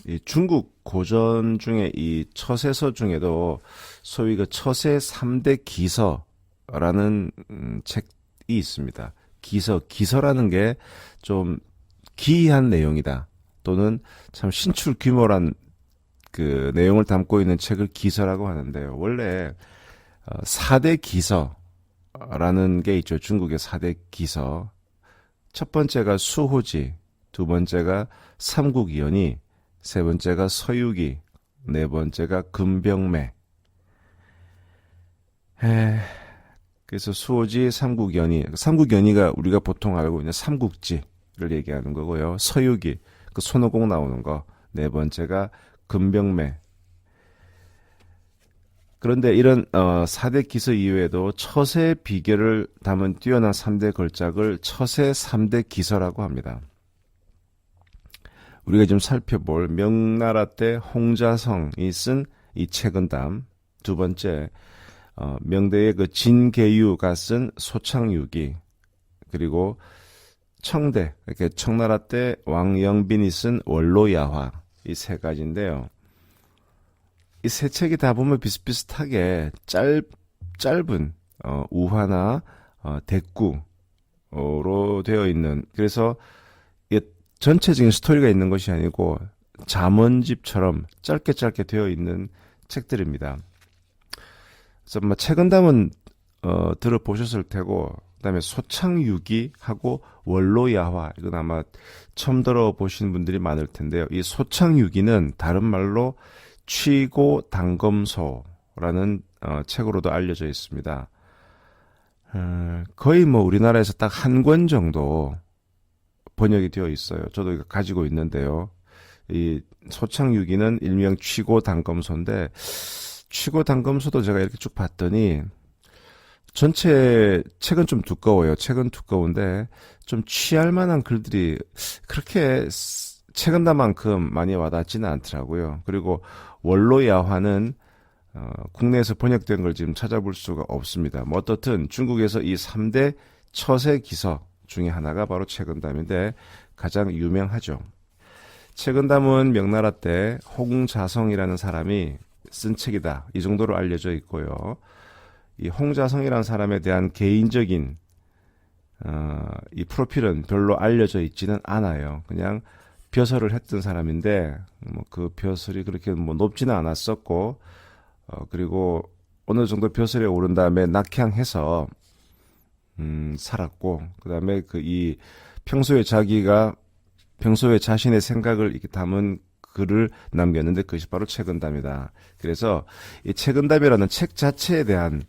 이 중국 고전 중에 이 처세서 중에도 소위 그 처세 3대 기서라는 책이 있습니다. 기서라는 게 좀 기이한 내용이다. 또는 참 신출 규모란 그 내용을 담고 있는 책을 기서라고 하는데요. 원래 4대 기서라는 게 있죠. 중국의 4대 기서. 첫 번째가 수호지, 두 번째가 삼국연의, 세 번째가 서유기, 네 번째가 금병매. 그래서 수호지, 삼국연의가 우리가 보통 알고 있는 삼국지를 얘기하는 거고요. 서유기, 그 손오공 나오는 거. 네 번째가 금병매. 그런데 이런 4대 기서 이외에도 처세 비결을 담은 뛰어난 3대 걸작을 처세 3대 기서라고 합니다. 우리가 지금 살펴볼 명나라 때 홍자성이 쓴 이 책은담, 두 번째 명대의 그 진계유가 쓴 소창유기, 그리고 청대, 이렇게 청나라 때 왕영빈이 쓴 원로야화, 이 세 가지인데요. 이 세 책이 다 보면 비슷비슷하게 짧은 우화나 대꾸로 되어 있는, 그래서 전체적인 스토리가 있는 것이 아니고 잠언집처럼 짧게 되어 있는 책들입니다. 그래서 뭐 책은담은 들어보셨을 테고, 그다음에 소창유기하고 원로야화, 이건 아마 처음 들어보신 분들이 많을 텐데요. 이 소창유기는 다른 말로 취고당검소라는 책으로도 알려져 있습니다. 거의 뭐 우리나라에서 딱 한 권 정도 번역이 되어 있어요. 저도 이거 가지고 있는데요. 이 소창유기는 일명 취고당검소인데, 취고당검소도 제가 이렇게 쭉 봤더니 전체 책은 좀 두꺼워요. 책은 두꺼운데 좀 취할 만한 글들이 그렇게 책은다만큼 많이 와닿지는 않더라고요. 그리고 원로야화는 국내에서 번역된 걸 지금 찾아볼 수가 없습니다. 뭐 어떻든 중국에서 이 3대 처세 기서 중에 하나가 바로 책은담인데 가장 유명하죠. 책은담은 명나라 때 홍자성이라는 사람이 쓴 책이다, 이 정도로 알려져 있고요. 이 홍자성이라는 사람에 대한 개인적인 이 프로필은 별로 알려져 있지는 않아요. 그냥 벼슬을 했던 사람인데 뭐 그 벼슬이 그렇게 뭐 높지는 않았었고, 그리고 어느 정도 벼슬에 오른 다음에 낙향해서 살았고, 그다음에 이 평소에 자신의 생각을 이렇게 담은 글을 남겼는데 그것이 바로 책은담이다. 그래서 이 책은담이라는 책 자체에 대한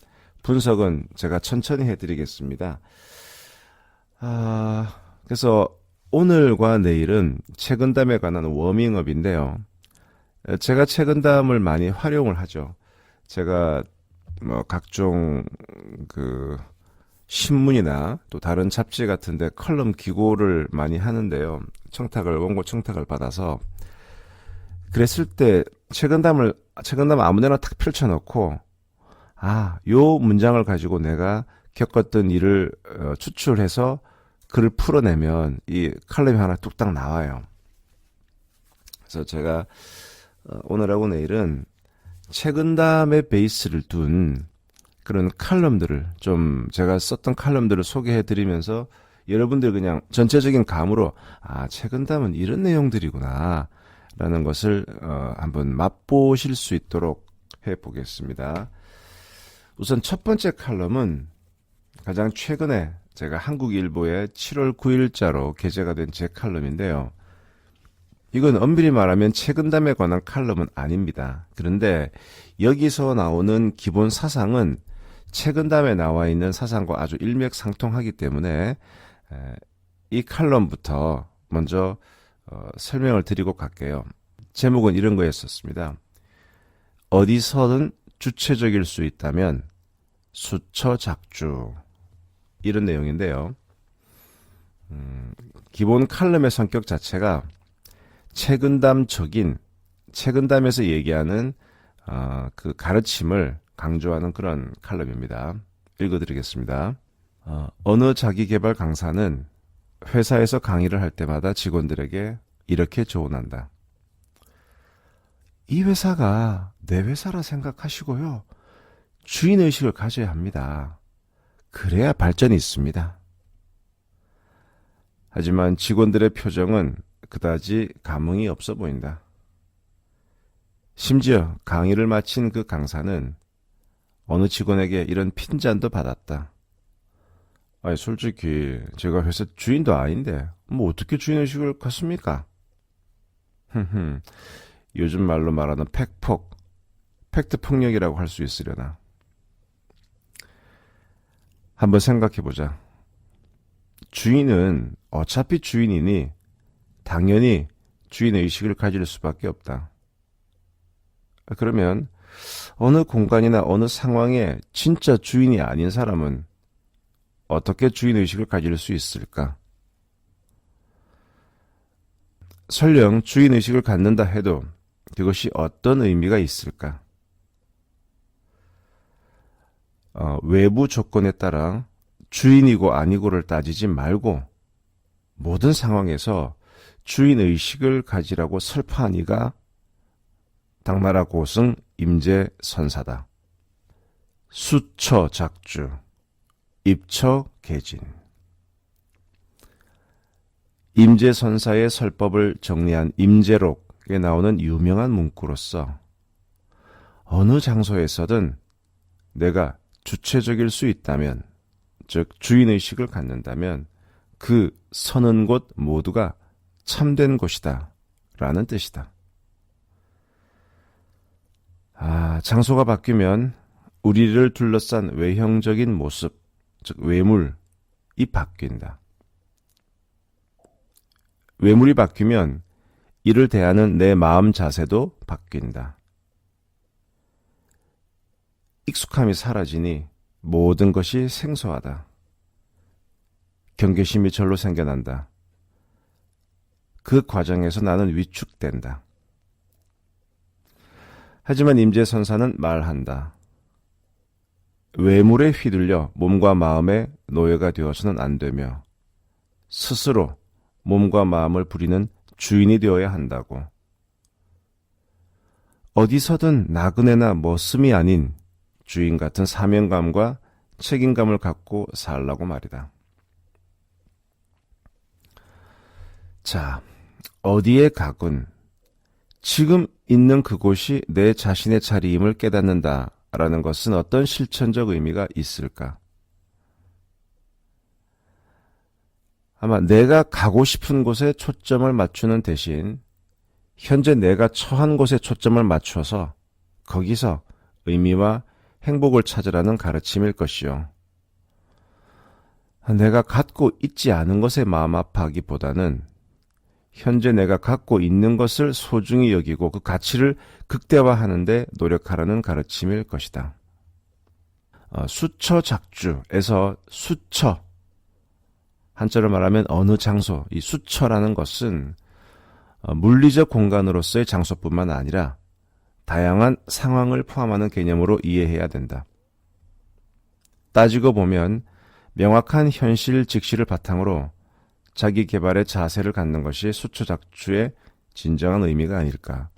분석은 제가 천천히 해드리겠습니다. 그래서 오늘과 내일은 책은담에 관한 워밍업인데요. 제가 책은담을 많이 활용을 하죠. 제가 뭐 각종 그 신문이나 또 다른 잡지 같은데 컬럼 기고를 많이 하는데요. 원고 청탁을 받아서, 그랬을 때 책은담을 아무데나 탁 펼쳐놓고, 요 문장을 가지고 내가 겪었던 일을 추출해서 글을 풀어내면 이 칼럼이 하나 뚝딱 나와요. 그래서 제가 오늘하고 내일은 책은담의 베이스를 둔 그런 칼럼들을 좀, 제가 썼던 칼럼들을 소개해드리면서 여러분들 그냥 전체적인 감으로 책은담은 이런 내용들이구나 라는 것을 한번 맛보실 수 있도록 해보겠습니다. 우선 첫 번째 칼럼은 가장 최근에 제가 한국일보에 7월 9일자로 게재가 된 제 칼럼인데요. 이건 엄밀히 말하면 책은담에 관한 칼럼은 아닙니다. 그런데 여기서 나오는 기본 사상은 책은담에 나와 있는 사상과 아주 일맥상통하기 때문에 이 칼럼부터 먼저 설명을 드리고 갈게요. 제목은 이런 거였었습니다. 어디서든 주체적일 수 있다면 수처작주, 이런 내용인데요. 기본 칼럼의 성격 자체가 책은담적인, 책은담에서 얘기하는 그 가르침을 강조하는 그런 칼럼입니다. 읽어드리겠습니다. 어느 자기계발 강사는 회사에서 강의를 할 때마다 직원들에게 이렇게 조언한다. 이 회사가 내 회사라 생각하시고요. 주인의식을 가져야 합니다. 그래야 발전이 있습니다. 하지만 직원들의 표정은 그다지 감흥이 없어 보인다. 심지어 강의를 마친 그 강사는 어느 직원에게 이런 핀잔도 받았다. 아니, 솔직히 제가 회사 주인도 아닌데 뭐 어떻게 주인의식을 갖습니까? 요즘 말로 말하는 팩트폭력이라고 할 수 있으려나. 한번 생각해보자. 주인은 어차피 주인이니 당연히 주인의식을 가질 수밖에 없다. 그러면 어느 공간이나 어느 상황에 진짜 주인이 아닌 사람은 어떻게 주인의식을 가질 수 있을까? 설령 주인의식을 갖는다 해도 그것이 어떤 의미가 있을까? 외부 조건에 따라 주인이고 아니고를 따지지 말고 모든 상황에서 주인의식을 가지라고 설파한 이가 당나라 고승 임재선사다. 수처작주, 입처계진. 임재선사의 설법을 정리한 임재록에 나오는 유명한 문구로서 어느 장소에서든 내가 주체적일 수 있다면, 즉 주인의식을 갖는다면 그 서는 곳 모두가 참된 곳이다 라는 뜻이다. 장소가 바뀌면 우리를 둘러싼 외형적인 모습, 즉 외물이 바뀐다. 외물이 바뀌면 이를 대하는 내 마음 자세도 바뀐다. 익숙함이 사라지니 모든 것이 생소하다. 경계심이 절로 생겨난다. 그 과정에서 나는 위축된다. 하지만 임재선사는 말한다. 외물에 휘둘려 몸과 마음의 노예가 되어서는 안 되며 스스로 몸과 마음을 부리는 주인이 되어야 한다고. 어디서든 나그네나 머슴이 아닌 주인 같은 사명감과 책임감을 갖고 살라고 말이다. 자, 어디에 가건 지금 있는 그곳이 내 자신의 자리임을 깨닫는다라는 것은 어떤 실천적 의미가 있을까? 아마 내가 가고 싶은 곳에 초점을 맞추는 대신 현재 내가 처한 곳에 초점을 맞춰서 거기서 의미와 행복을 찾으라는 가르침일 것이요. 내가 갖고 있지 않은 것에 마음 아파하기보다는 현재 내가 갖고 있는 것을 소중히 여기고 그 가치를 극대화하는 데 노력하라는 가르침일 것이다. 수처작주에서 수처, 한자로 말하면 어느 장소, 이 수처라는 것은 물리적 공간으로서의 장소뿐만 아니라 다양한 상황을 포함하는 개념으로 이해해야 된다. 따지고 보면 명확한 현실 직시를 바탕으로 자기 개발의 자세를 갖는 것이 수처작주의 진정한 의미가 아닐까.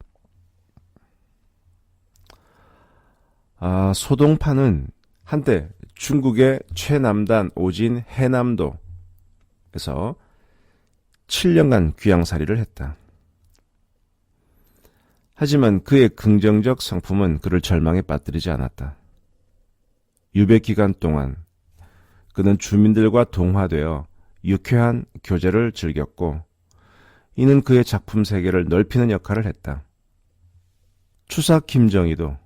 소동파는 한때 중국의 최남단 오진 해남도에서 7년간 귀양살이를 했다. 하지만 그의 긍정적 성품은 그를 절망에 빠뜨리지 않았다. 유배 기간 동안 그는 주민들과 동화되어 유쾌한 교제를 즐겼고 이는 그의 작품 세계를 넓히는 역할을 했다. 추사 김정희도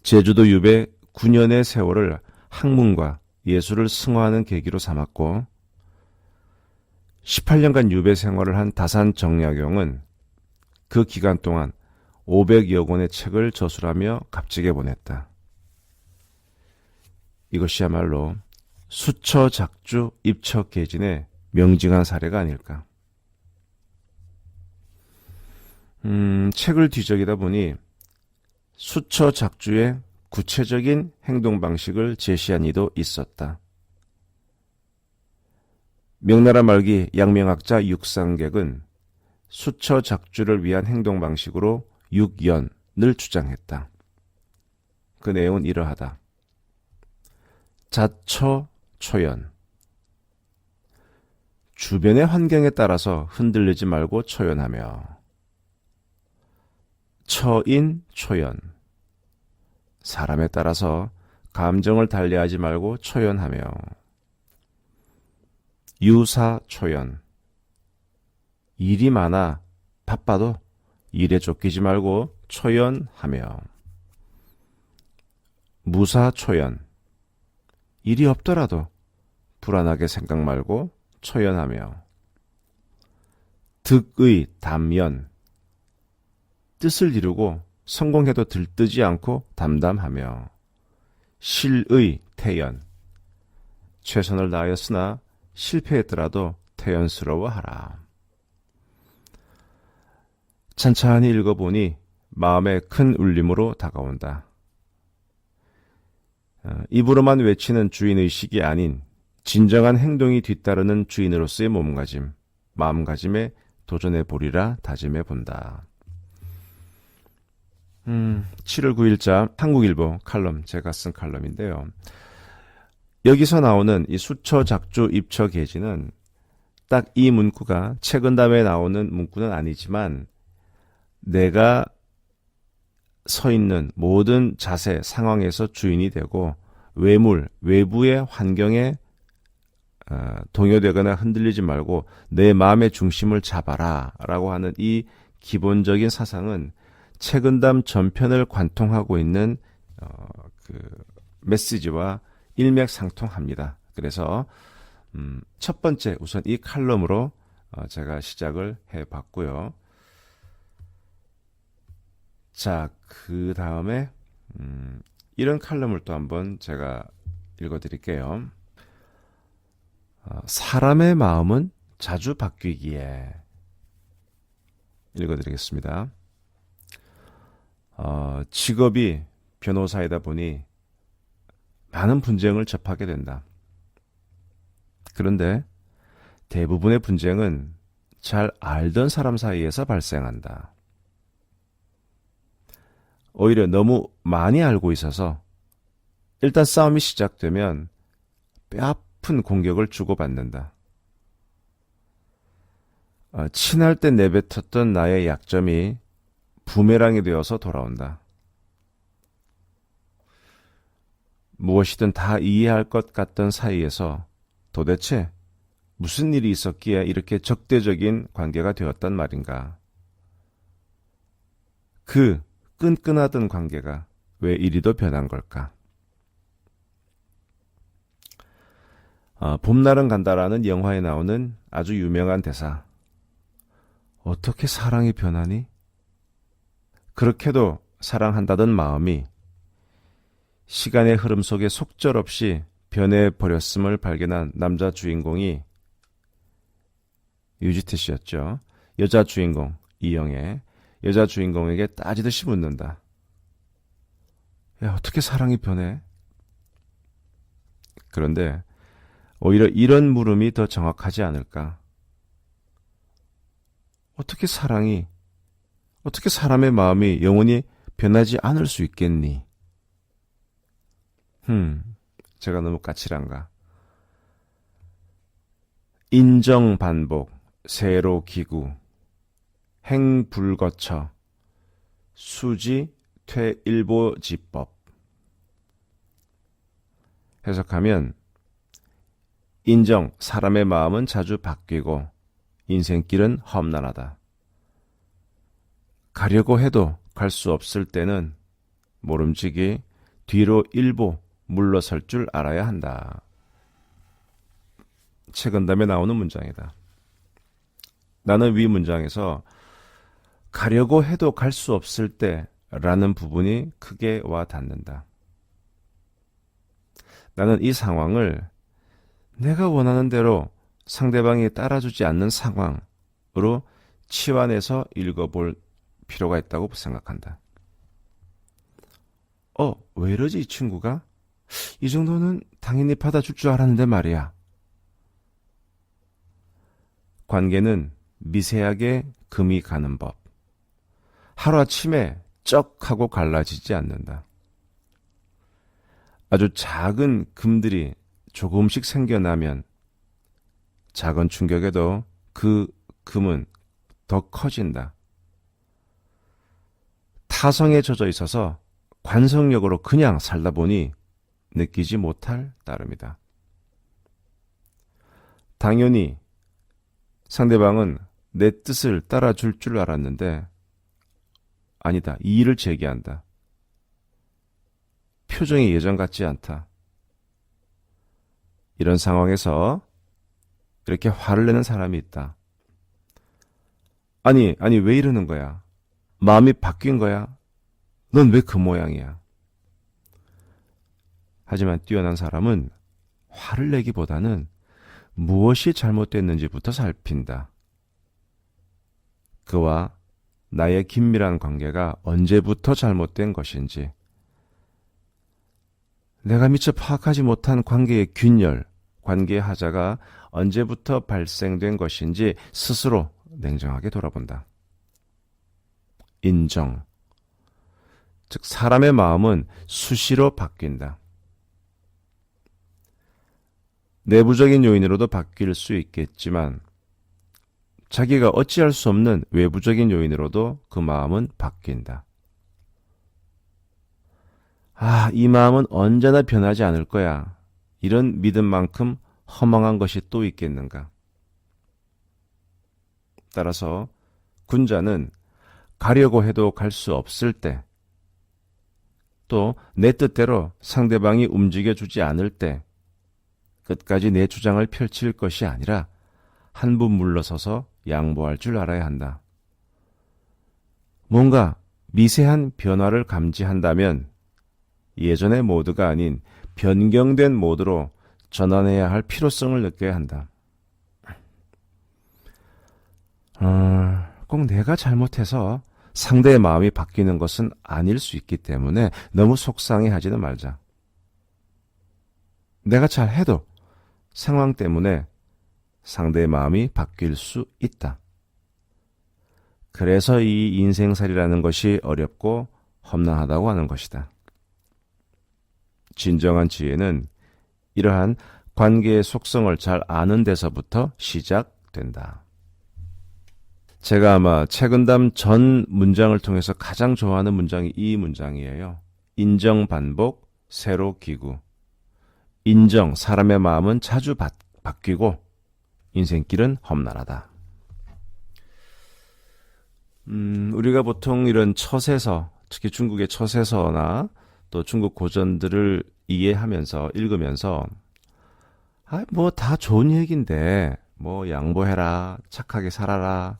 제주도 유배 9년의 세월을 학문과 예술을 승화하는 계기로 삼았고 18년간 유배 생활을 한 다산 정약용은 그 기간 동안 500여 권의 책을 저술하며 값지게 보냈다. 이것이야말로 수처작주 입처계진의 명징한 사례가 아닐까. 책을 뒤적이다 보니 수처작주의 구체적인 행동 방식을 제시한 이도 있었다. 명나라 말기 양명학자 육상객은 수처작주를 위한 행동 방식으로 육연을 주장했다. 그 내용은 이러하다. 자처초연. 주변의 환경에 따라서 흔들리지 말고 초연하며. 처인초연. 사람에 따라서 감정을 달리하지 말고 초연하며. 유사초연. 일이 많아 바빠도 일에 쫓기지 말고 초연하며. 무사초연. 일이 없더라도 불안하게 생각 말고 초연하며. 득의 담연. 뜻을 이루고 성공해도 들뜨지 않고 담담하며. 실의 태연. 최선을 다하였으나 실패했더라도 태연스러워하라. 찬찬히 읽어보니 마음에 큰 울림으로 다가온다. 입으로만 외치는 주인의식이 아닌 진정한 행동이 뒤따르는 주인으로서의 몸가짐, 마음가짐에 도전해보리라 다짐해본다. 7월 9일자 한국일보 칼럼, 제가 쓴 칼럼인데요. 여기서 나오는 이 수처, 작조, 입처, 계지는 딱 이 문구가 최근담에 나오는 문구는 아니지만 내가 서 있는 모든 자세, 상황에서 주인이 되고 외물, 외부의 환경에 동요되거나 흔들리지 말고 내 마음의 중심을 잡아라 라고 하는 이 기본적인 사상은 최근담 전편을 관통하고 있는 그 메시지와 일맥상통합니다. 그래서 첫 번째 우선 이 칼럼으로 제가 시작을 해봤고요. 자, 그 다음에 이런 칼럼을 또 한번 제가 읽어드릴게요. 사람의 마음은 자주 바뀌기에. 읽어드리겠습니다. 직업이 변호사이다 보니 많은 분쟁을 접하게 된다. 그런데 대부분의 분쟁은 잘 알던 사람 사이에서 발생한다. 오히려 너무 많이 알고 있어서 일단 싸움이 시작되면 뼈아픈 공격을 주고받는다. 친할 때 내뱉었던 나의 약점이 부메랑이 되어서 돌아온다. 무엇이든 다 이해할 것 같던 사이에서 도대체 무슨 일이 있었기에 이렇게 적대적인 관계가 되었단 말인가? 그 끈끈하던 관계가 왜 이리도 변한 걸까? 봄날은 간다라는 영화에 나오는 아주 유명한 대사. 어떻게 사랑이 변하니? 그렇게도 사랑한다던 마음이 시간의 흐름 속에 속절없이 변해버렸음을 발견한 남자 주인공이 유지태 씨였죠. 여자 주인공 이영애, 여자 주인공에게 따지듯이 묻는다. 야, 어떻게 사랑이 변해? 그런데 오히려 이런 물음이 더 정확하지 않을까? 어떻게 사람의 마음이 영원히 변하지 않을 수 있겠니? 제가 너무 까칠한가? 인정 반복, 세로 기구, 행불거처, 수지 퇴일보지법. 해석하면 인정, 사람의 마음은 자주 바뀌고 인생길은 험난하다. 가려고 해도 갈 수 없을 때는 모름지기 뒤로 일보 물러설 줄 알아야 한다. 최근담에 나오는 문장이다. 나는 위 문장에서 가려고 해도 갈 수 없을 때라는 부분이 크게 와 닿는다. 나는 이 상황을 내가 원하는 대로 상대방이 따라주지 않는 상황으로 치환해서 읽어볼 필요가 있다고 생각한다. 왜 이러지 이 친구가? 이 정도는 당연히 받아줄 줄 알았는데 말이야. 관계는 미세하게 금이 가는 법. 하루아침에 쩍 하고 갈라지지 않는다. 아주 작은 금들이 조금씩 생겨나면 작은 충격에도 그 금은 더 커진다. 타성에 젖어 있어서 관성력으로 그냥 살다 보니 느끼지 못할 따름이다. 당연히 상대방은 내 뜻을 따라줄 줄 알았는데 아니다. 이의를 제기한다. 표정이 예전 같지 않다. 이런 상황에서 이렇게 화를 내는 사람이 있다. 아니 왜 이러는 거야? 마음이 바뀐 거야? 넌 왜 그 모양이야? 하지만 뛰어난 사람은 화를 내기보다는 무엇이 잘못됐는지부터 살핀다. 그와 나의 긴밀한 관계가 언제부터 잘못된 것인지, 내가 미처 파악하지 못한 관계의 균열, 관계의 하자가 언제부터 발생된 것인지 스스로 냉정하게 돌아본다. 인정. 즉 사람의 마음은 수시로 바뀐다. 내부적인 요인으로도 바뀔 수 있겠지만 자기가 어찌할 수 없는 외부적인 요인으로도 그 마음은 바뀐다. 이 마음은 언제나 변하지 않을 거야. 이런 믿음만큼 허망한 것이 또 있겠는가. 따라서 군자는 가려고 해도 갈 수 없을 때, 또 내 뜻대로 상대방이 움직여주지 않을 때 끝까지 내 주장을 펼칠 것이 아니라 한 분 물러서서 양보할 줄 알아야 한다. 뭔가 미세한 변화를 감지한다면 예전의 모드가 아닌 변경된 모드로 전환해야 할 필요성을 느껴야 한다. 꼭 내가 잘못해서 상대의 마음이 바뀌는 것은 아닐 수 있기 때문에 너무 속상해하지는 말자. 내가 잘해도 상황 때문에 상대의 마음이 바뀔 수 있다. 그래서 이 인생살이라는 것이 어렵고 험난하다고 하는 것이다. 진정한 지혜는 이러한 관계의 속성을 잘 아는 데서부터 시작된다. 제가 아마 책은담 전 문장을 통해서 가장 좋아하는 문장이 이 문장이에요. 인정 반복, 새로 기구. 인정, 사람의 마음은 자주 바뀌고 인생길은 험난하다. 우리가 보통 이런 처세서, 특히 중국의 처세서나 또 중국 고전들을 이해하면서 읽으면서 뭐 다 좋은 얘기인데 뭐 양보해라, 착하게 살아라.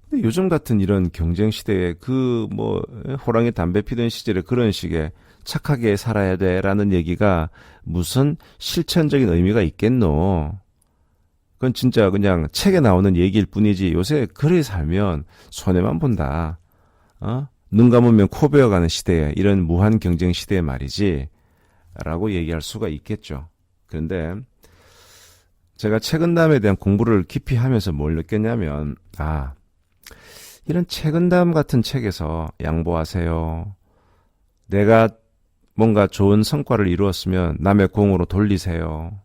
근데 요즘 같은 이런 경쟁 시대에 그 뭐 호랑이 담배 피던 시절에 그런 식의 착하게 살아야 돼라는 얘기가 무슨 실천적인 의미가 있겠노? 그건 진짜 그냥 책에 나오는 얘기일 뿐이지 요새 그래 살면 손해만 본다. 눈 감으면 코 베어가는 시대에, 이런 무한 경쟁 시대에 말이지 라고 얘기할 수가 있겠죠. 그런데 제가 책은담에 대한 공부를 깊이 하면서 뭘 느꼈냐면 이런 책은담 같은 책에서 양보하세요. 내가 뭔가 좋은 성과를 이루었으면 남의 공으로 돌리세요.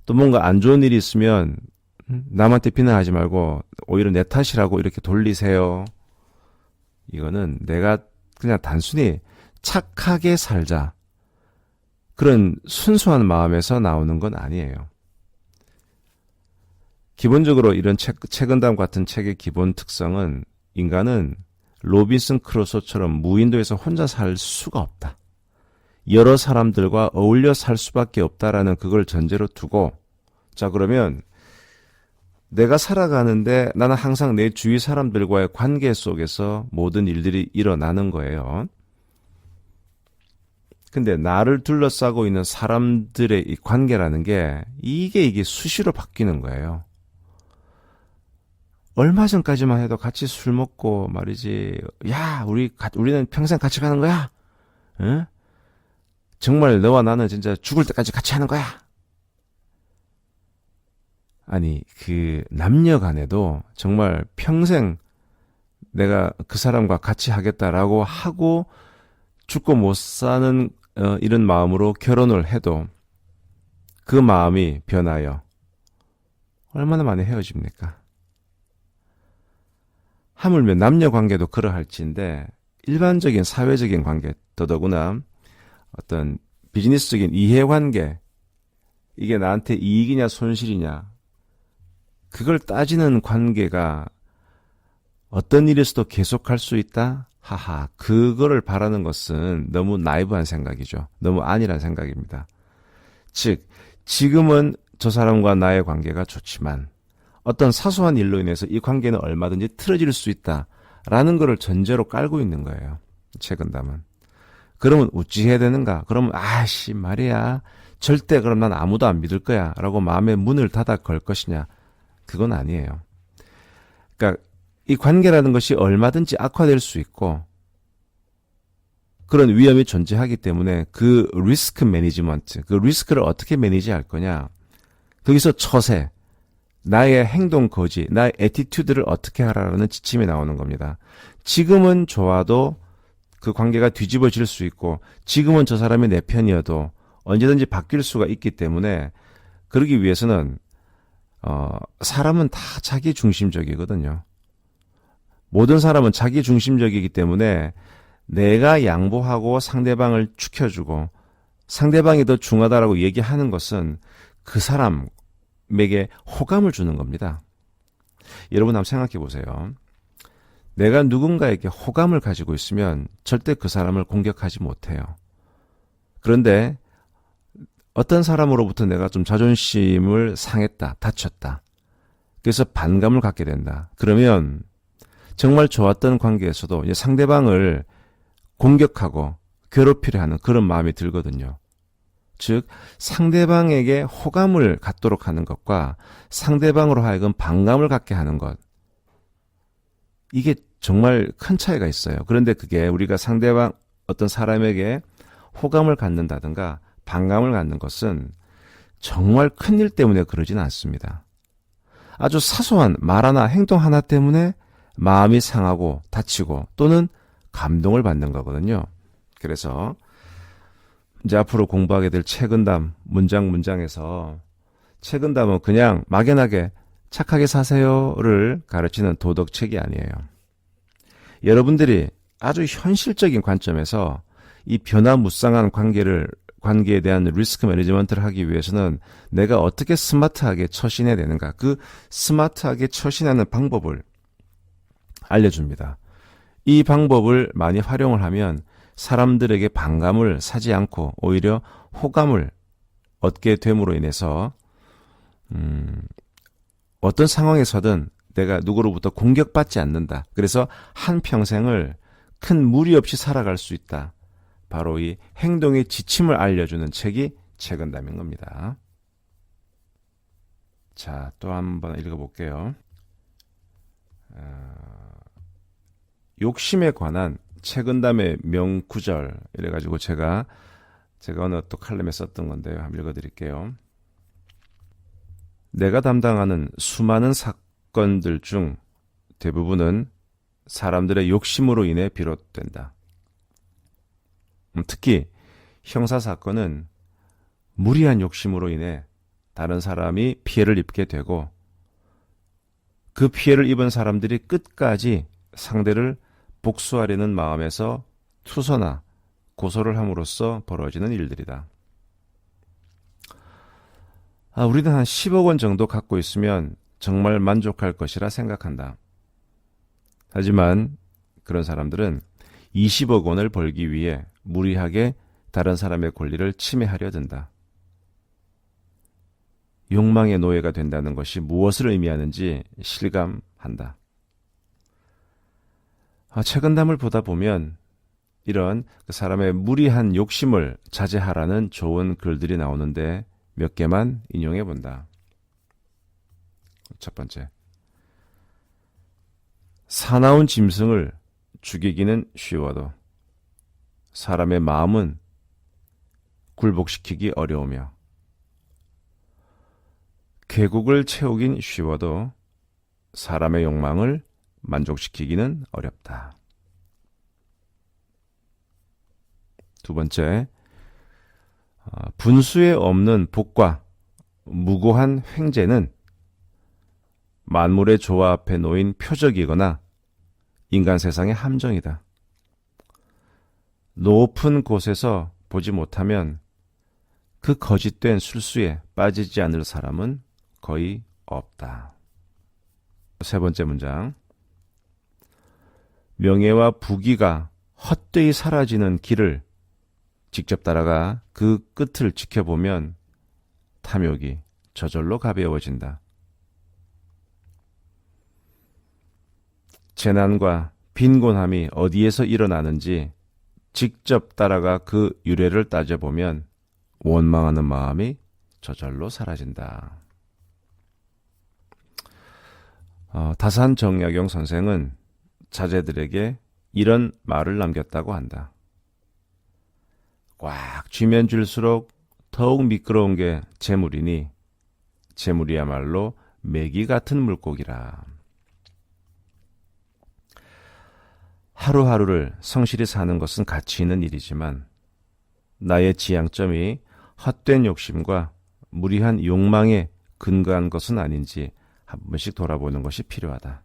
또 뭔가 안 좋은 일이 있으면 남한테 비난하지 말고 오히려 내 탓이라고 이렇게 돌리세요. 이거는 내가 그냥 단순히 착하게 살자, 그런 순수한 마음에서 나오는 건 아니에요. 기본적으로 이런 책은담 같은 책의 기본 특성은 인간은 로빈슨 크루소처럼 무인도에서 혼자 살 수가 없다. 여러 사람들과 어울려 살 수밖에 없다라는 그걸 전제로 두고, 자 그러면 내가 살아가는데 나는 항상 내 주위 사람들과의 관계 속에서 모든 일들이 일어나는 거예요. 근데 나를 둘러싸고 있는 사람들의 이 관계라는 게 이게 수시로 바뀌는 거예요. 얼마 전까지만 해도 같이 술 먹고 말이지, 야 우리는 평생 같이 가는 거야. 응? 정말 너와 나는 진짜 죽을 때까지 같이 하는 거야. 아니 그 남녀 간에도 정말 평생 내가 그 사람과 같이 하겠다라고 하고 죽고 못 사는 이런 마음으로 결혼을 해도 그 마음이 변하여 얼마나 많이 헤어집니까? 하물며 남녀 관계도 그러할지인데 일반적인 사회적인 관계, 더더구나 어떤 비즈니스적인 이해관계, 이게 나한테 이익이냐 손실이냐, 그걸 따지는 관계가 어떤 일에서도 계속할 수 있다? 하하, 그거를 바라는 것은 너무 나이브한 생각이죠. 너무 안일한 생각입니다. 즉, 지금은 저 사람과 나의 관계가 좋지만 어떤 사소한 일로 인해서 이 관계는 얼마든지 틀어질 수 있다라는 것을 전제로 깔고 있는 거예요. 책은담은. 그러면 어찌해야 되는가? 그러면 아씨 말이야. 절대 그럼 난 아무도 안 믿을 거야 라고 마음의 문을 닫아 걸 것이냐? 그건 아니에요. 그러니까 이 관계라는 것이 얼마든지 악화될 수 있고 그런 위험이 존재하기 때문에 그 리스크 매니지먼트, 그 리스크를 어떻게 매니지할 거냐? 거기서 처세, 나의 행동 거지, 나의 애티튜드를 어떻게 하라는 지침이 나오는 겁니다. 지금은 좋아도 그 관계가 뒤집어질 수 있고 지금은 저 사람이 내 편이어도 언제든지 바뀔 수가 있기 때문에 그러기 위해서는 사람은 다 자기 중심적이거든요. 모든 사람은 자기 중심적이기 때문에 내가 양보하고 상대방을 축혀주고 상대방이 더 중요하다라고 얘기하는 것은 그 사람에게 호감을 주는 겁니다. 여러분 한번 생각해 보세요. 내가 누군가에게 호감을 가지고 있으면 절대 그 사람을 공격하지 못해요. 그런데 어떤 사람으로부터 내가 좀 자존심을 상했다, 다쳤다. 그래서 반감을 갖게 된다. 그러면 정말 좋았던 관계에서도 이제 상대방을 공격하고 괴롭히려 하는 그런 마음이 들거든요. 즉 상대방에게 호감을 갖도록 하는 것과 상대방으로 하여금 반감을 갖게 하는 것, 이게 정말 큰 차이가 있어요. 그런데 그게 우리가 상대방 어떤 사람에게 호감을 갖는다든가 반감을 갖는 것은 정말 큰일 때문에 그러진 않습니다. 아주 사소한 말 하나, 행동 하나 때문에 마음이 상하고 다치고 또는 감동을 받는 거거든요. 그래서 이제 앞으로 공부하게 될 책은담 문장에서 책은담은 그냥 막연하게 착하게 사세요를 가르치는 도덕책이 아니에요. 여러분들이 아주 현실적인 관점에서 이 변화무쌍한 관계에 대한 리스크 매니지먼트를 하기 위해서는 내가 어떻게 스마트하게 처신해야 되는가, 그 스마트하게 처신하는 방법을 알려줍니다. 이 방법을 많이 활용을 하면 사람들에게 반감을 사지 않고 오히려 호감을 얻게 됨으로 인해서 어떤 상황에서든 내가 누구로부터 공격받지 않는다. 그래서 한평생을 큰 무리 없이 살아갈 수 있다. 바로 이 행동의 지침을 알려주는 책이 책은담인 겁니다. 자, 또 한번 읽어볼게요. 욕심에 관한 책은담의 명구절, 이래가지고 제가 어느 또 칼럼에 썼던 건데요. 한번 읽어드릴게요. 내가 담당하는 수많은 사건들 중 대부분은 사람들의 욕심으로 인해 비롯된다. 특히 형사사건은 무리한 욕심으로 인해 다른 사람이 피해를 입게 되고 그 피해를 입은 사람들이 끝까지 상대를 복수하려는 마음에서 투서나 고소를 함으로써 벌어지는 일들이다. 우리는 한 10억 원 정도 갖고 있으면 정말 만족할 것이라 생각한다. 하지만 그런 사람들은 20억 원을 벌기 위해 무리하게 다른 사람의 권리를 침해하려 든다. 욕망의 노예가 된다는 것이 무엇을 의미하는지 실감한다. 책은담을 보다 보면 이런 사람의 무리한 욕심을 자제하라는 좋은 글들이 나오는데 몇 개만 인용해 본다. 첫 번째, 사나운 짐승을 죽이기는 쉬워도 사람의 마음은 굴복시키기 어려우며 계곡을 채우긴 쉬워도 사람의 욕망을 만족시키기는 어렵다. 두 번째, 분수에 없는 복과 무고한 횡재는 만물의 조화 앞에 놓인 표적이거나 인간 세상의 함정이다. 높은 곳에서 보지 못하면 그 거짓된 술수에 빠지지 않을 사람은 거의 없다. 세 번째 문장. 명예와 부귀가 헛되이 사라지는 길을 직접 따라가 그 끝을 지켜보면 탐욕이 저절로 가벼워진다. 재난과 빈곤함이 어디에서 일어나는지 직접 따라가 그 유래를 따져보면 원망하는 마음이 저절로 사라진다. 다산 정약용 선생은 자제들에게 이런 말을 남겼다고 한다. 꽉 쥐면 쥘수록 더욱 미끄러운 게 재물이니 재물이야말로 메기 같은 물고기라. 하루하루를 성실히 사는 것은 가치 있는 일이지만 나의 지향점이 헛된 욕심과 무리한 욕망에 근거한 것은 아닌지 한 번씩 돌아보는 것이 필요하다.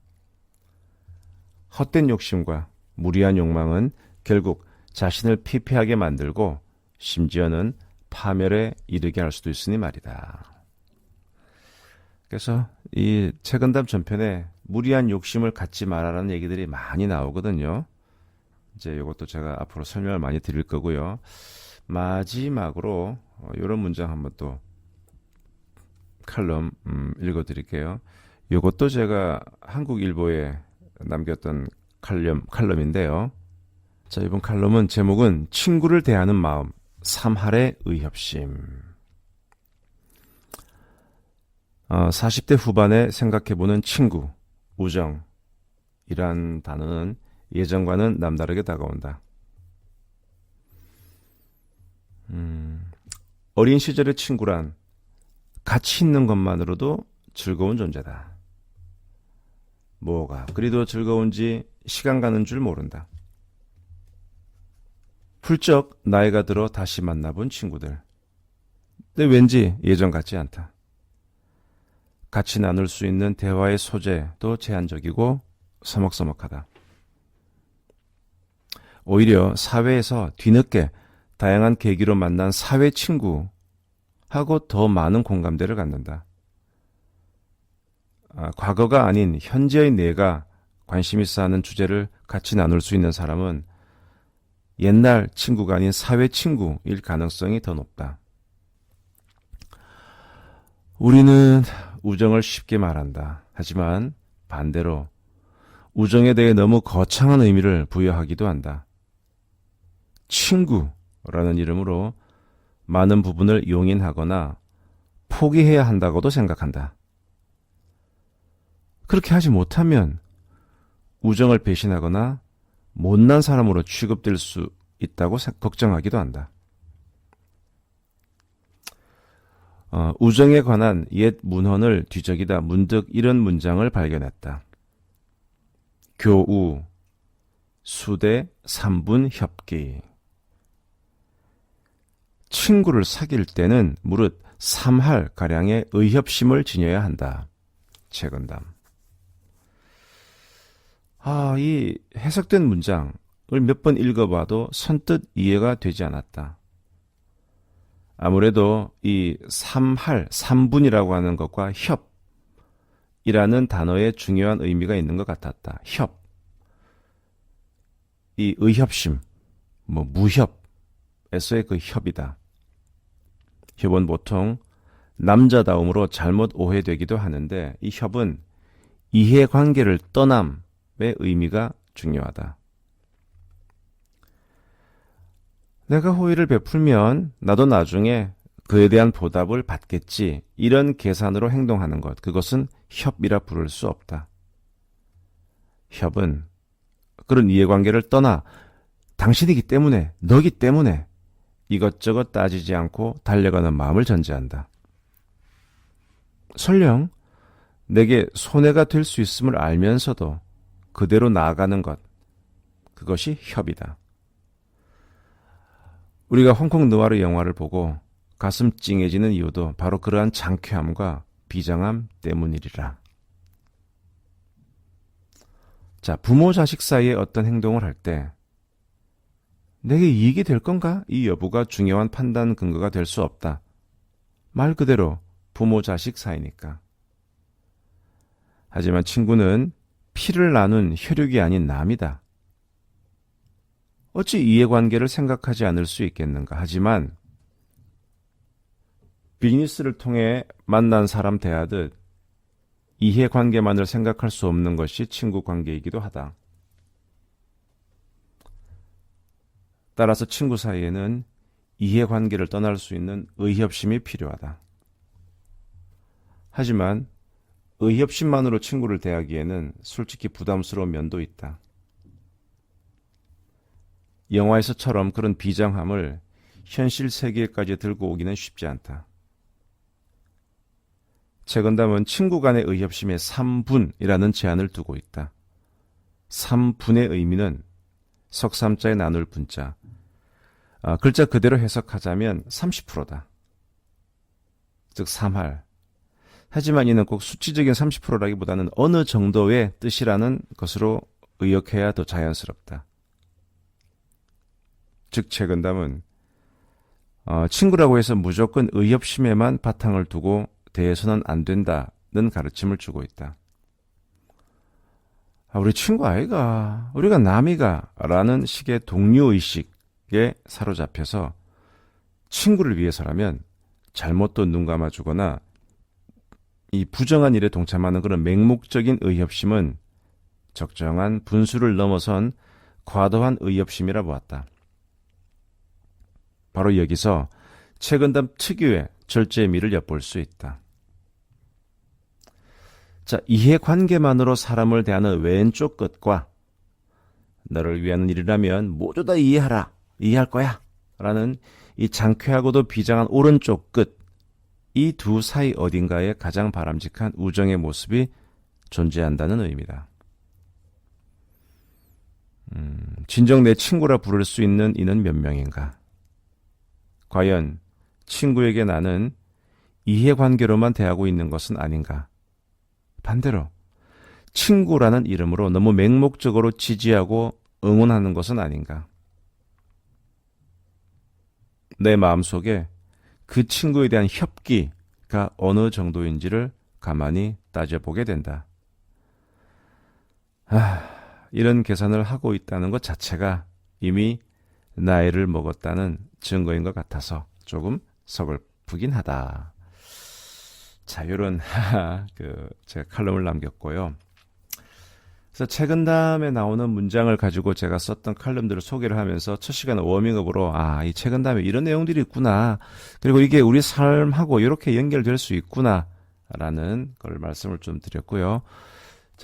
헛된 욕심과 무리한 욕망은 결국 자신을 피폐하게 만들고 심지어는 파멸에 이르게 할 수도 있으니 말이다. 그래서 이 최근담 전편에 무리한 욕심을 갖지 말라는 얘기들이 많이 나오거든요. 이제 이것도 제가 앞으로 설명을 많이 드릴 거고요. 마지막으로 이런 문장 한번 또 칼럼 읽어드릴게요. 이것도 제가 한국일보에 남겼던 칼럼인데요. 자, 이번 칼럼은 제목은 친구를 대하는 마음, 3할의 의협심. 40대 후반에 생각해보는 친구, 우정이란 단어는 예전과는 남다르게 다가온다. 어린 시절의 친구란 같이 있는 것만으로도 즐거운 존재다. 뭐가 그리도 즐거운지 시간 가는 줄 모른다. 훌쩍 나이가 들어 다시 만나본 친구들. 근데 왠지 예전 같지 않다. 같이 나눌 수 있는 대화의 소재도 제한적이고 서먹서먹하다. 오히려 사회에서 뒤늦게 다양한 계기로 만난 사회 친구하고 더 많은 공감대를 갖는다. 과거가 아닌 현재의 내가 관심 있어 하는 주제를 같이 나눌 수 있는 사람은 옛날 친구가 아닌 사회 친구일 가능성이 더 높다. 우리는 우정을 쉽게 말한다. 하지만 반대로 우정에 대해 너무 거창한 의미를 부여하기도 한다. 친구라는 이름으로 많은 부분을 용인하거나 포기해야 한다고도 생각한다. 그렇게 하지 못하면 우정을 배신하거나 못난 사람으로 취급될 수 있다고 걱정하기도 한다. 우정에 관한 옛 문헌을 뒤적이다 문득 이런 문장을 발견했다. 교우, 수대, 삼분, 협기. 친구를 사귈 때는 무릇 3할가량의 의협심을 지녀야 한다. 최근담. 이 해석된 문장을 몇 번 읽어봐도 선뜻 이해가 되지 않았다. 아무래도 이 3할, 3분이라고 하는 것과 협이라는 단어에 중요한 의미가 있는 것 같았다. 협. 이 의협심, 무협에서의 그 협이다. 협은 보통 남자다움으로 잘못 오해되기도 하는데 이 협은 이해관계를 떠남의 의미가 중요하다. 내가 호의를 베풀면 나도 나중에 그에 대한 보답을 받겠지. 이런 계산으로 행동하는 것, 그것은 협이라 부를 수 없다. 협은 그런 이해관계를 떠나 당신이기 때문에, 너기 때문에 이것저것 따지지 않고 달려가는 마음을 전제한다. 설령 내게 손해가 될 수 있음을 알면서도 그대로 나아가는 것, 그것이 협이다. 우리가 홍콩 느와르 영화를 보고 가슴 찡해지는 이유도 바로 그러한 장쾌함과 비장함 때문이리라. 자, 부모 자식 사이에 어떤 행동을 할 때 내게 이익이 될 건가? 이 여부가 중요한 판단 근거가 될 수 없다. 말 그대로 부모 자식 사이니까. 하지만 친구는 피를 나눈 혈육이 아닌 남이다. 어찌 이해관계를 생각하지 않을 수 있겠는가? 하지만 비즈니스를 통해 만난 사람 대하듯 이해관계만을 생각할 수 없는 것이 친구 관계이기도 하다. 따라서 친구 사이에는 이해관계를 떠날 수 있는 의협심이 필요하다. 하지만 의협심만으로 친구를 대하기에는 솔직히 부담스러운 면도 있다. 영화에서처럼 그런 비장함을 현실 세계까지 들고 오기는 쉽지 않다. 최건담은 친구 간의 의협심에 3분이라는 제한을 두고 있다. 3분의 의미는 석삼자에 나눌 분자, 글자 그대로 해석하자면 30%다. 즉 3할. 하지만 이는 꼭 수치적인 30%라기보다는 어느 정도의 뜻이라는 것으로 의역해야 더 자연스럽다. 즉 최건담은 친구라고 해서 무조건 의협심에만 바탕을 두고 대해서는 안 된다는 가르침을 주고 있다. 우리 친구 아이가, 우리가 남이가 라는 식의 동료의식에 사로잡혀서 친구를 위해서라면 잘못도 눈 감아주거나 이 부정한 일에 동참하는 그런 맹목적인 의협심은 적정한 분수를 넘어선 과도한 의협심이라 보았다. 바로 여기서 최건담 특유의 절제의 미를 엿볼 수 있다. 자, 이해관계만으로 사람을 대하는 왼쪽 끝과 너를 위한 일이라면 모두 다 이해하라, 이해할 거야 라는 이 장쾌하고도 비장한 오른쪽 끝, 이 두 사이 어딘가에 가장 바람직한 우정의 모습이 존재한다는 의미다. 진정 내 친구라 부를 수 있는 이는 몇 명인가? 과연 친구에게 나는 이해관계로만 대하고 있는 것은 아닌가? 반대로 친구라는 이름으로 너무 맹목적으로 지지하고 응원하는 것은 아닌가? 내 마음속에 그 친구에 대한 협기가 어느 정도인지를 가만히 따져보게 된다. 이런 계산을 하고 있다는 것 자체가 이미 나이를 먹었다는 증거인 것 같아서 조금 서글프긴 하다. 자, 이런 제가 칼럼을 남겼고요. 그래서 최건담에 나오는 문장을 가지고 제가 썼던 칼럼들을 소개를 하면서 첫 시간 워밍업으로 이 최건담에 이런 내용들이 있구나. 그리고 이게 우리 삶하고 이렇게 연결될 수 있구나. 라는 걸 말씀을 좀 드렸고요.